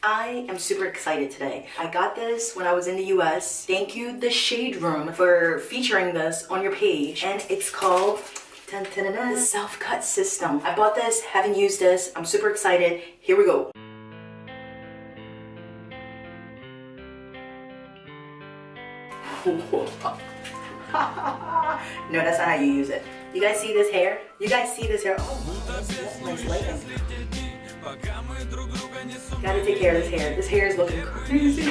I am super excited today. I got this when I was in the US. Thank you, The Shade Room, for featuring this on your page. And it's called the Self-Cut System. I bought this, haven't used this. I'm super excited. Here we go. No, that's not how you use it. You guys see this hair? You guys see this hair? Oh, that's nice lighting. Gotta take care of this hair. This hair is looking crazy.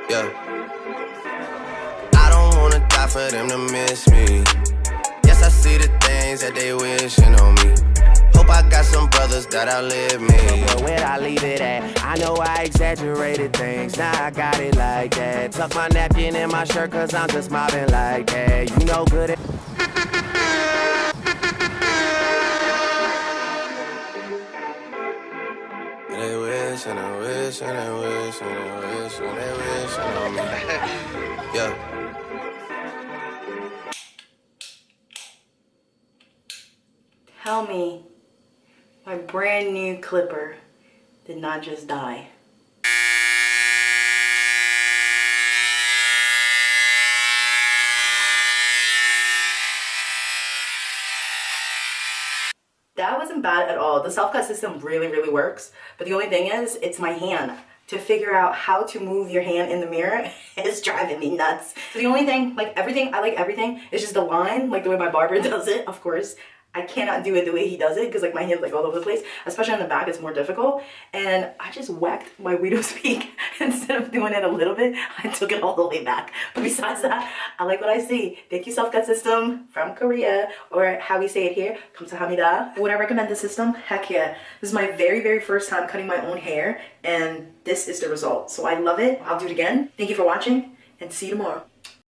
Yeah. I don't wanna die for them to miss me. Yes, I see the things that they wishing on me. Hope I got some brothers that outlive me. But where'd I leave it at? I know I exaggerated things, now I got it like that. Tuck my napkin in my shirt cause I'm just mobbing like that. You know good at they wish and I wish and I wish and I wish and they wish on me. Yeah. Tell me my brand new clipper did not just die. That wasn't bad at all. The self-cut system really works, but the only thing is, it's my hand. To figure out how to move your hand in the mirror is driving me nuts. So the only thing, like everything, I like everything, it's just the line, like the way my barber does it, of course. I cannot do it the way he does it because like my hand's like all over the place, especially on the back, it's more difficult. And I just whacked my widow's peak. Instead of doing it a little bit, I took it all the way back. But besides that, I like what I see. Thank you, Self-Cut System from Korea, or how we say it here, 감사합니다. Would I recommend the system? Heck yeah. This is my very first time cutting my own hair, and this is the result. So I love it. I'll do it again. Thank you for watching, and see you tomorrow.